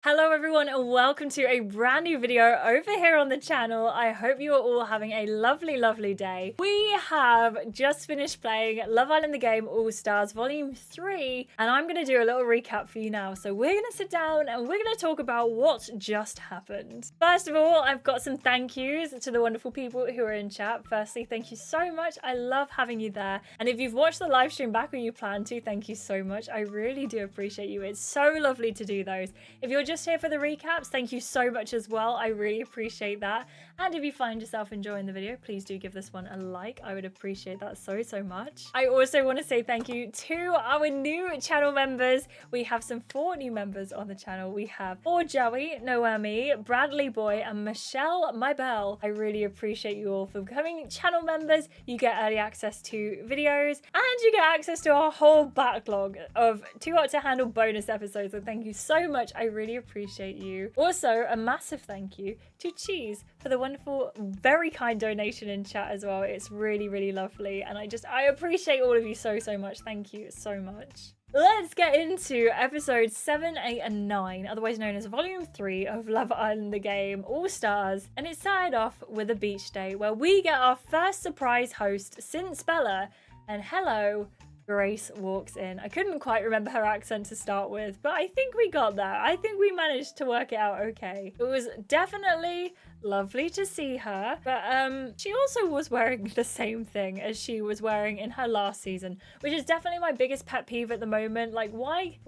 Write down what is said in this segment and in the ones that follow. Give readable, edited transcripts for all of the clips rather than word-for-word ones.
Hello everyone and welcome to a brand new video over here on the channel. I hope you are all having a lovely day. We have just finished playing Love Island the Game All-Stars Volume 3 and I'm going to do a little recap for you now. So we're going to sit down and we're going to talk about what just happened. First of all, I've got some thank yous to the wonderful people who are in chat. Firstly, thank you so much. I love having you there. And if you've watched the live stream back or you plan to, thank you so much. I really do appreciate you. It's so lovely to do those. If you're just here for the recaps, thank you so much as well. I really appreciate that. And if you find yourself enjoying the video, please do give this one a like. I would appreciate that so much. I also want to say thank you to our new channel members. We have some 4 new members on the channel. We have Joey, Noemi, Bradley Boy, and Michelle My Belle. I really appreciate you all for becoming channel members. You get early access to videos and you get access to our whole backlog of Too Hot to Handle bonus episodes. So thank you so much. I really appreciate you. Also, a massive thank you to Cheese for the wonderful, very kind donation in chat as well. It's really lovely. And I appreciate all of you so much. Thank you so much. Let's get into episodes 7, 8, and 9, otherwise known as Volume 3 of Love Island the Game All-Stars. And it started off with a beach day where we get our first surprise host since Bella. And hello, Grace walks in. I couldn't quite remember her accent to start with, but I think we got that. I think we managed to work it out okay. It was definitely lovely to see her, but she also was wearing the same thing as she was wearing in her last season, which is definitely my biggest pet peeve at the moment. Like, why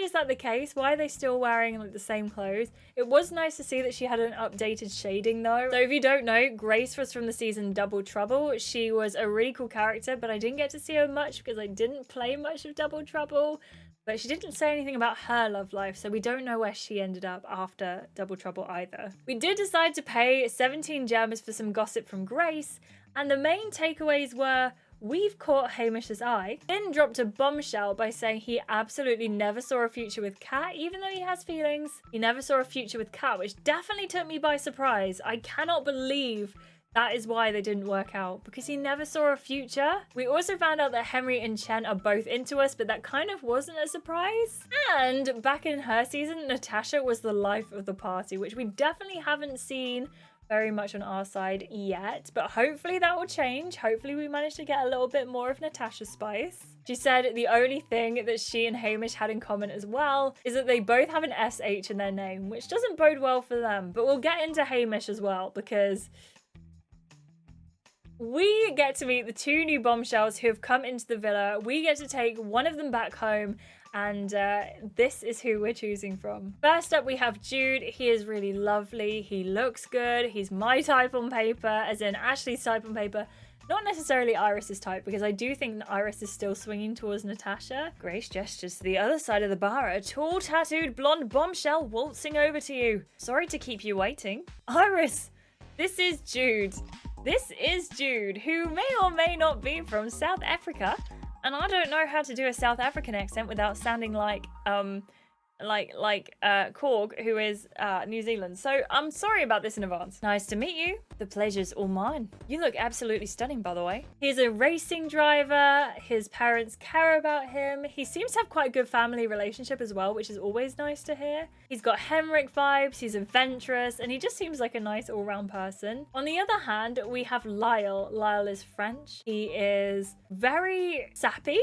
is that the case? Why are they still wearing like the same clothes? It was nice to see that she had an updated shading though. So if you don't know, Grace was from the season Double Trouble. She was a really cool character, but I didn't get to see her much because I didn't play much of Double Trouble. But she didn't say anything about her love life, so we don't know where she ended up after Double Trouble either. We did decide to pay 17 gems for some gossip from Grace, and the main takeaways were, we've caught Hamish's eye. Finn dropped a bombshell by saying he absolutely never saw a future with Kat, even though he has feelings. He never saw a future with Kat, which definitely took me by surprise. I cannot believe that is why they didn't work out, because he never saw a future. We also found out that Henry and Chen are both into us, but that kind of wasn't a surprise. And back in her season, Natasha was the life of the party, which we definitely haven't seen very much on our side yet, but hopefully that will change. Hopefully we manage to get a little bit more of Natasha's spice. She said the only thing that she and Hamish had in common as well is that they both have an SH in their name, which doesn't bode well for them. But we'll get into Hamish as well, because we get to meet the 2 new bombshells who have come into the villa. We get to take one of them back home, and this is who we're choosing from. First up, we have Jude. He is really lovely. He looks good. He's my type on paper, as in Ashleigh's type on paper. Not necessarily Iris's type, because I do think that Iris is still swinging towards Natasha. Grace gestures to the other side of the bar, a tall, tattooed, blonde bombshell waltzing over to you. Sorry to keep you waiting. Iris, this is Jude. This is Jude, who may or may not be from South Africa, and I don't know how to do a South African accent without sounding like Korg, who is New Zealand. So I'm sorry about this in advance. Nice to meet you. The pleasure's all mine. You look absolutely stunning, by the way. He's a racing driver. His parents care about him. He seems to have quite a good family relationship as well, which is always nice to hear. He's got Henrik vibes. He's adventurous, and he just seems like a nice all-round person. On the other hand, we have Lyall. Lyall is French. He is very sappy.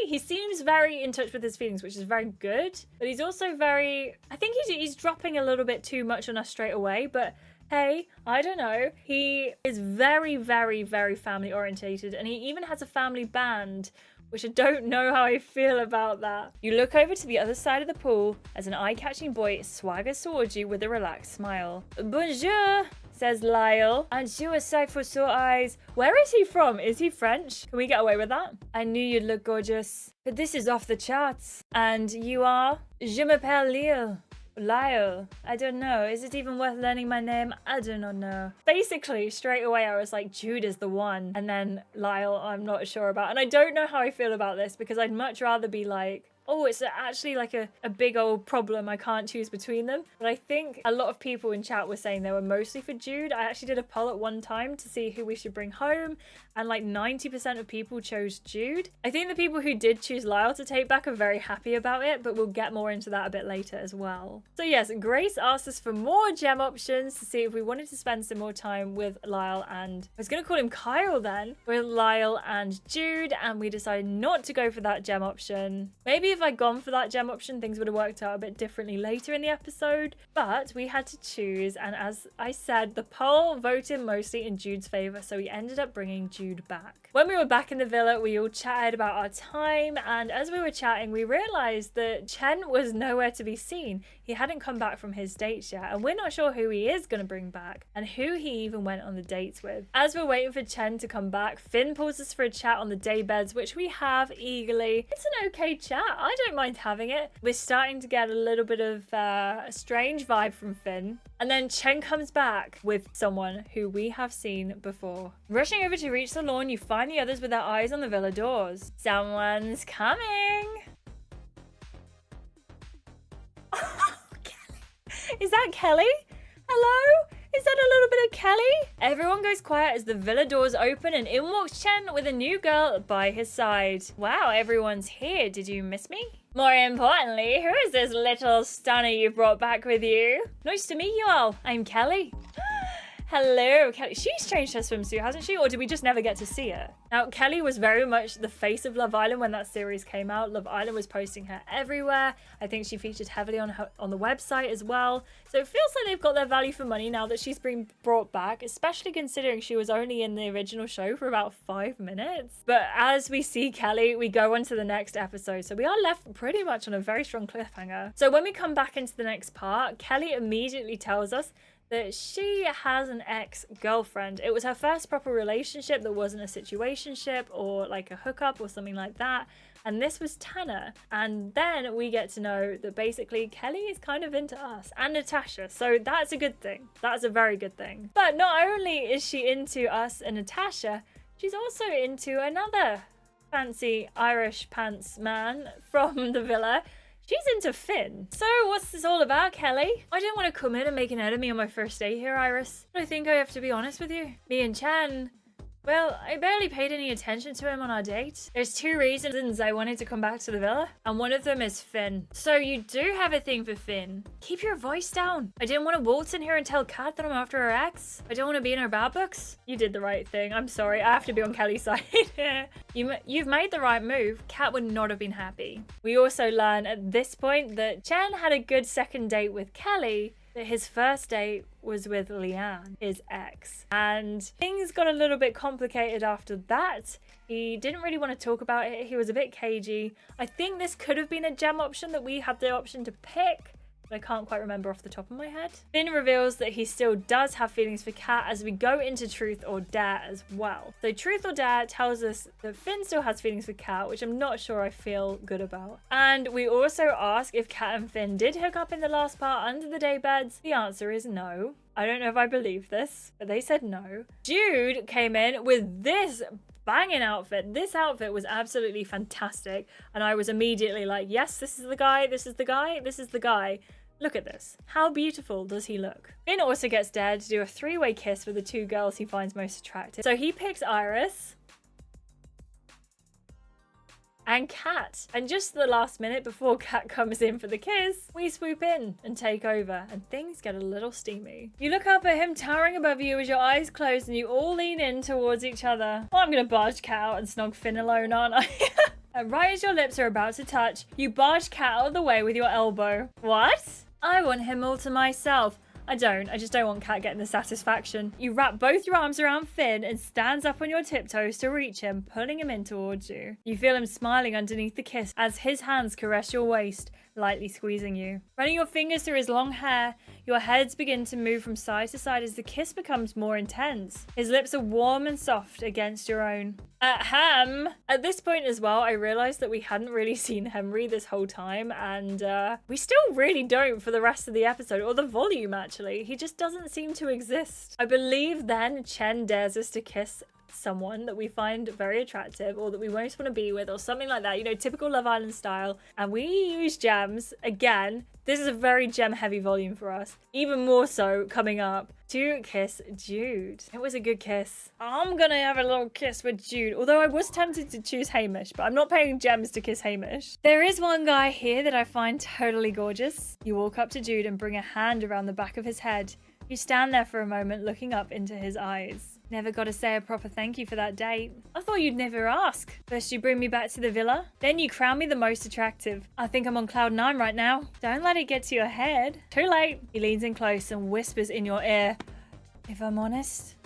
He seems very in touch with his feelings, which is very good. But he's also very, I think he's dropping a little bit too much on us straight away, but hey, I don't know. He is very family orientated, and he even has a family band, which I don't know how I feel about that. You look over to the other side of the pool as an eye-catching boy swaggers towards you with a relaxed smile. Bonjour, says Lyall. And you a sight for sore eyes. Where is he from? Is he French? Can we get away with that? I knew you'd look gorgeous, but this is off the charts. And you are? Je m'appelle Lyall. Lyall. I don't know. Is it even worth learning my name? I do not know. Basically, straight away I was like, Jude is the one. And then Lyall, I'm not sure about. And I don't know how I feel about this, because I'd much rather be like oh, it's actually like a big old problem. I can't choose between them. But I think a lot of people in chat were saying they were mostly for Jude. I actually did a poll at one time to see who we should bring home, and like 90% of people chose Jude. I think the people who did choose Lyall to take back are very happy about it, but we'll get more into that a bit later as well. So yes, Grace asked us for more gem options to see if we wanted to spend some more time with Lyall and, I was going to call him Kyle then, with Lyall and Jude, and we decided not to go for that gem option. Maybe if I'd gone for that gem option, things would have worked out a bit differently later in the episode, but we had to choose, and as I said, the poll voted mostly in Jude's favor, so we ended up bringing Jude back. When we were back in the villa, we all chatted about our time, and as we were chatting, we realized that Chen was nowhere to be seen. He hadn't come back from his dates yet, and we're not sure who he is going to bring back and who he even went on the dates with. As we're waiting for Chen to come back, Finn pulls us for a chat on the day beds, which we have eagerly. It's an okay chat. I don't mind having it. We're starting to get a little bit of a strange vibe from Finn. And then Chen comes back with someone who we have seen before. Rushing over to reach the lawn, you find the others with their eyes on the villa doors. Someone's coming. Is that Kelly? Hello? Is that a little bit of Kelly? Everyone goes quiet as the villa doors open and in walks Chen with a new girl by his side. Wow, everyone's here. Did you miss me? More importantly, who is this little stunner you brought back with you? Nice to meet you all. I'm Kelly. Hello, Kelly. She's changed her swimsuit, hasn't she? Or did we just never get to see her? Now, Kelly was very much the face of Love Island when that series came out. Love Island was posting her everywhere. I think she featured heavily on the website as well. So it feels like they've got their value for money now that she's been brought back, especially considering she was only in the original show for about 5 minutes. But as we see Kelly, we go on to the next episode. So we are left pretty much on a very strong cliffhanger. So when we come back into the next part, Kelly immediately tells us that she has an ex-girlfriend. It was her first proper relationship that wasn't a situationship or like a hookup or something like that. And this was Tanner. And then we get to know that basically Kelly is kind of into us and Natasha. So that's a good thing. That's a very good thing. But not only is she into us and Natasha, she's also into another fancy Irish pants man from the villa. She's into Finn. So what's this all about, Kelly? I didn't want to come in and make an enemy on my first day here, Iris. But I think I have to be honest with you. Me and Chen, well, I barely paid any attention to him on our date. There's 2 reasons I wanted to come back to the villa, and one of them is Finn. So you do have a thing for Finn. Keep your voice down. I didn't want to waltz in here and tell Kat that I'm after her ex. I don't want to be in her bad books. You did the right thing. I'm sorry. I have to be on Kelly's side. You've made the right move. Kat would not have been happy. We also learn at this point that Chen had a good second date with Kelly, that his first date was with Leanne, his ex. And things got a little bit complicated after that. He didn't really want to talk about it. He was a bit cagey. I think this could have been a gem option that we had the option to pick, but I can't quite remember off the top of my head. Finn reveals that he still does have feelings for Kat as we go into Truth or Dare as well. So Truth or Dare tells us that Finn still has feelings for Kat, which I'm not sure I feel good about. And we also ask if Kat and Finn did hook up in the last part under the day beds. The answer is no. I don't know if I believe this, but they said no. Jude came in with this banging outfit. This outfit was absolutely fantastic, and I was immediately like, yes, this is the guy, this is the guy, this is the guy. Look at this. How beautiful does he look? Finn also gets dared to do a 3-way kiss with the 2 girls he finds most attractive. So he picks Iris and Kat. And just the last minute before Kat comes in for the kiss, we swoop in and take over, and things get a little steamy. You look up at him towering above you with your eyes closed, and you all lean in towards each other. Well, I'm gonna barge Kat out and snog Finn alone, aren't I? And right as your lips are about to touch, you barge Kat out of the way with your elbow. What? I want him all to myself. I just don't want Kat getting the satisfaction. You wrap both your arms around Finn and stands up on your tiptoes to reach him, pulling him in towards you. You feel him smiling underneath the kiss as his hands caress your waist, lightly squeezing you. Running your fingers through his long hair, your heads begin to move from side to side as the kiss becomes more intense. His lips are warm and soft against your own. At this point as well, I realized that we hadn't really seen Henry this whole time, and we still really don't for the rest of the episode, or the volume actually. He just doesn't seem to exist. I believe then Chen dares us to kiss someone that we find very attractive or that we most want to be with or something like that, you know, typical Love Island style. And we use gems. Again, this is a very gem heavy volume for us, even more so coming up, to kiss Jude. It was a good kiss. I'm gonna have a little kiss with Jude, although I was tempted to choose Hamish, but I'm not paying gems to kiss Hamish. There is one guy here that I find totally gorgeous. You walk up to Jude and bring a hand around the back of his head. You stand there for a moment looking up into his eyes. Never got to say a proper thank you for that date. I thought you'd never ask. First you bring me back to the villa, then you crown me the most attractive. I think I'm on cloud 9 right now. Don't let it get to your head. Too late. He leans in close and whispers in your ear, if I'm honest,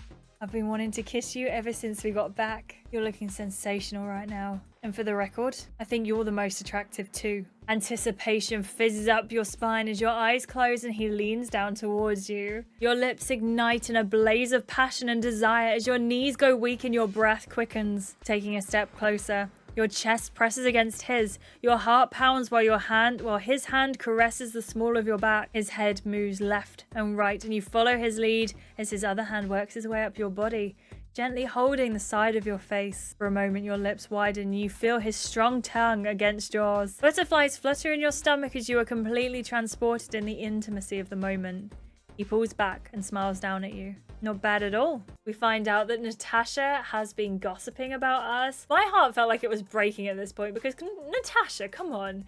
I've been wanting to kiss you ever since we got back. You're looking sensational right now. And for the record, I think you're the most attractive too. Anticipation fizzes up your spine as your eyes close and he leans down towards you. Your lips ignite in a blaze of passion and desire as your knees go weak and your breath quickens. Taking a step closer, your chest presses against his. Your heart pounds while his hand caresses the small of your back. His head moves left and right and you follow his lead as his other hand works his way up your body, gently holding the side of your face. For a moment, your lips widen and you feel his strong tongue against yours. Butterflies flutter in your stomach as you are completely transported in the intimacy of the moment. He pulls back and smiles down at you. Not bad at all. We find out that Natasha has been gossiping about us. My heart felt like it was breaking at this point because Natasha, come on.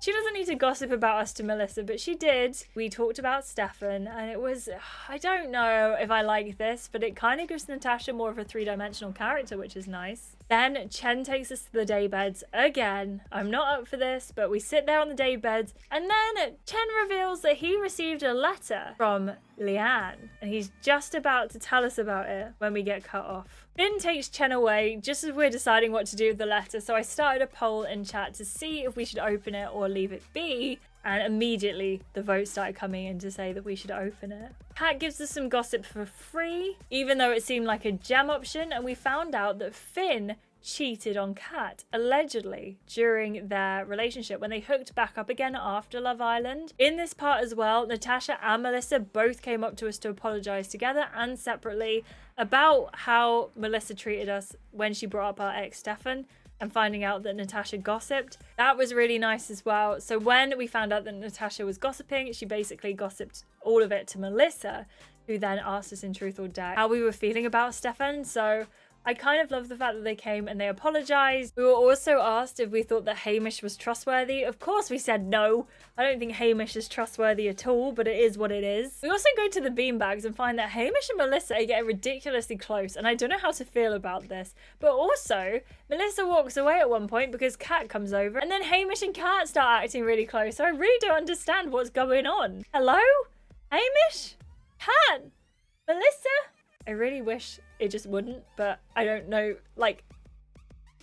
She doesn't need to gossip about us to Melissa, but she did. We talked about Stefan, and it was, I don't know if I like this, but it kind of gives Natasha more of a three-dimensional character, which is nice. Then Chen takes us to the daybeds again. I'm not up for this, but we sit there on the daybeds, and then Chen reveals that he received a letter from Lyall, and he's just about to tell us about it when we get cut off. Finn takes Chen away just as we're deciding what to do with the letter, so I started a poll in chat to see if we should open it or leave it be, and immediately the votes started coming in to say that we should open it. Kat gives us some gossip for free, even though it seemed like a gem option, and we found out that Finn cheated on Kat, allegedly, during their relationship when they hooked back up again after Love Island. In this part as well, Natasha and Melissa both came up to us to apologise together and separately about how Melissa treated us when she brought up our ex Stefan and finding out that Natasha gossiped. That was really nice as well. So when we found out that Natasha was gossiping, she basically gossiped all of it to Melissa, who then asked us in Truth or Dare how we were feeling about Stefan. So I kind of love the fact that they came and they apologized. We were also asked if we thought that Hamish was trustworthy. Of course we said no. I don't think Hamish is trustworthy at all, but it is what it is. We also go to the beanbags and find that Hamish and Melissa are getting ridiculously close, and I don't know how to feel about this. But also, Melissa walks away at one point because Kat comes over, and then Hamish and Kat start acting really close, so I really don't understand what's going on. Hello? Hamish? Kat? Melissa? I really wish it just wouldn't, but I don't know, like,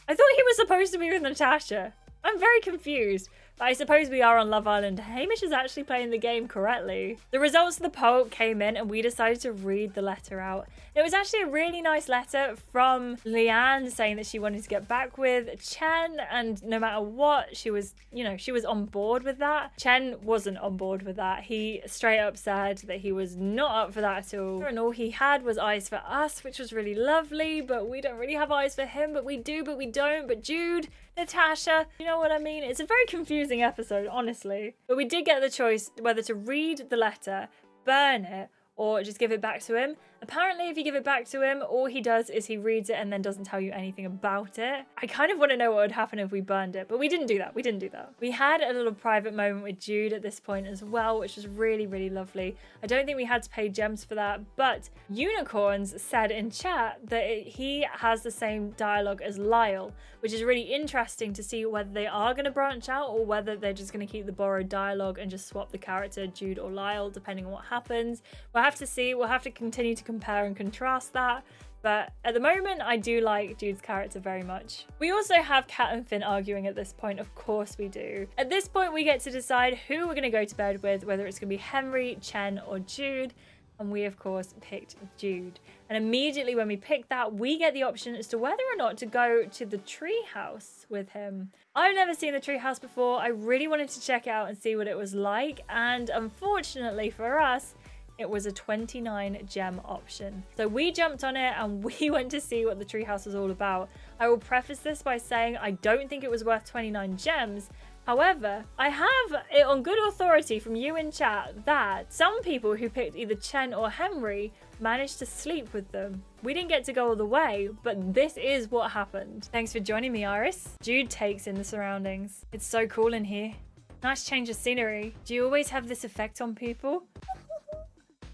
I thought he was supposed to be with Natasha. I'm very confused, but I suppose we are on Love Island. Hamish is actually playing the game correctly. The results of the poll came in and we decided to read the letter out. It was actually a really nice letter from Lyall saying that she wanted to get back with Chen, and no matter what, she was, you know, she was on board with that. Chen wasn't on board with that. He straight up said that he was not up for that at all. And all he had was eyes for us, which was really lovely, but we don't really have eyes for him, but we do, but we don't. But Jude, Natasha, you know what I mean? It's a very confusing episode, honestly. But we did get the choice whether to read the letter, burn it, or just give it back to him. Apparently, if you give it back to him, all he does is he reads it and then doesn't tell you anything about it. I kind of want to know what would happen if we burned it, but we didn't do that. We didn't do that. We had a little private moment with Jude at this point as well, which was really, really lovely. I don't think we had to pay gems for that, but Unicorns said in chat that he has the same dialogue as Lyall, which is really interesting to see whether they are going to branch out or whether they're just going to keep the borrowed dialogue and just swap the character Jude or Lyall, depending on what happens. We'll have to see. We'll have to continue to compare and contrast that, but at the moment I do like Jude's character very much. We also have Kat and Finn arguing at this point, of course we do. At this point we get to decide who we're going to go to bed with, whether it's going to be Henry, Chen or Jude, And we, of course, picked Jude. And immediately when we picked that, we get the option as to whether or not to go to the Treehouse with him. I've never seen the Treehouse before. I really wanted to check it out and see what it was like. And unfortunately for us, it was a 29 gem option. So we jumped on it and we went to see what the Treehouse was all about. I will preface this by saying I don't think it was worth 29 gems. However, I have it on good authority from you in chat that some people who picked either Chen or Henry managed to sleep with them. We didn't get to go all the way, but this is what happened. Thanks for joining me, Iris. Jude takes in the surroundings. It's so cool in here. Nice change of scenery. Do you always have this effect on people?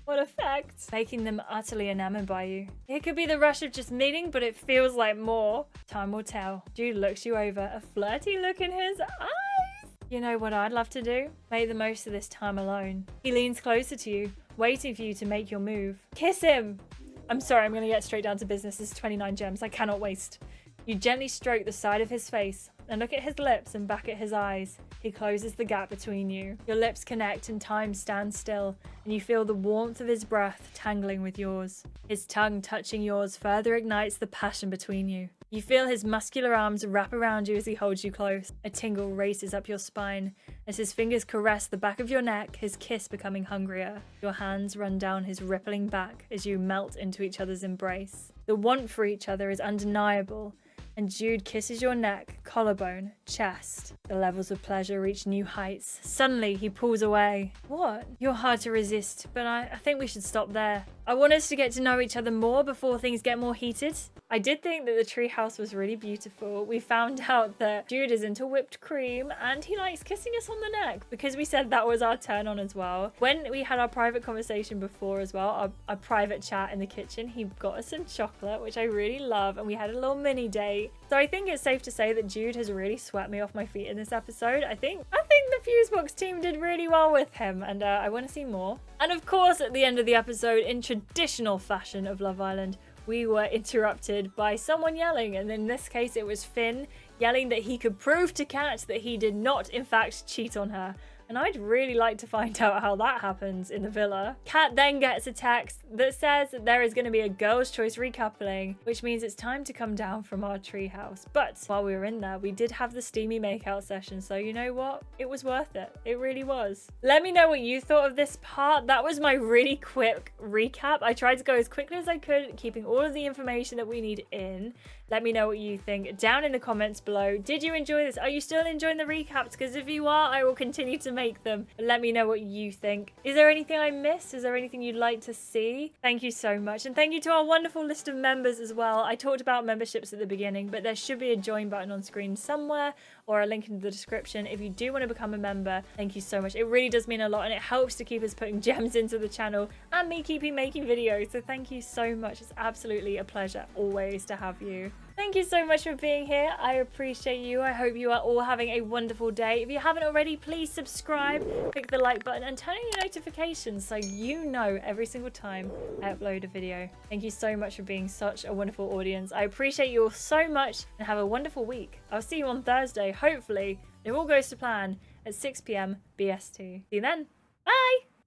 What effect? Making them utterly enamored by you. It could be the rush of just meeting, but it feels like more. Time will tell. Jude looks you over, a flirty look in his eyes. You know what I'd love to do? Make the most of this time alone. He leans closer to you, waiting for you to make your move. Kiss him! I'm sorry, I'm gonna get straight down to business. This is 29 gems. I cannot waste. You gently stroke the side of his face and look at his lips and back at his eyes. He closes the gap between you. Your lips connect and time stands still, and you feel the warmth of his breath tangling with yours. His tongue touching yours further ignites the passion between you. You feel his muscular arms wrap around you as he holds you close. A tingle races up your spine as his fingers caress the back of your neck, his kiss becoming hungrier. Your hands run down his rippling back as you melt into each other's embrace. The want for each other is undeniable, and Jude kisses your neck, collarbone, chest. The levels of pleasure reach new heights. Suddenly, he pulls away. What? You're hard to resist, but I think we should stop there. I want us to get to know each other more before things get more heated. I did think that the Treehouse was really beautiful. We found out that Jude is into whipped cream and he likes kissing us on the neck because we said that was our turn on as well. When we had our private conversation before as well, our private chat in the kitchen, he got us some chocolate, which I really love, and we had a little mini date. So I think it's safe to say that Jude has really swept me off my feet in this episode. I think the Fusebox team did really well with him, and I want to see more. And of course, at the end of the episode, in traditional fashion of Love Island, we were interrupted by someone yelling, and in this case it was Finn yelling that he could prove to Kat that he did not in fact cheat on her. And I'd really like to find out how that happens in the villa. Kat then gets a text that says that there is going to be a girl's choice recoupling, which means it's time to come down from our treehouse. But while we were in there, we did have the steamy makeout session. So you know what? It was worth it. It really was. Let me know what you thought of this part. That was my really quick recap. I tried to go as quickly as I could, keeping all of the information that we need in. Let me know what you think down in the comments below. Did you enjoy this? Are you still enjoying the recaps? Because if you are, I will continue to make them. But let me know what you think. Is there anything I missed? Is there anything you'd like to see? Thank you so much. And thank you to our wonderful list of members as well. I talked about memberships at the beginning, but there should be a join button on screen somewhere or a link in the description if you do want to become a member. Thank you so much. It really does mean a lot, and it helps to keep us putting gems into the channel and me keeping making videos. So thank you so much. It's absolutely a pleasure always to have you. Thank you so much for being here. I appreciate you. I hope you are all having a wonderful day. If you haven't already, please subscribe, click the like button, and turn on your notifications so you know every single time I upload a video. Thank you so much for being such a wonderful audience. I appreciate you all so much, and have a wonderful week. I'll see you on Thursday, hopefully, if all goes to plan, at 6 p.m. BST. See you then. Bye!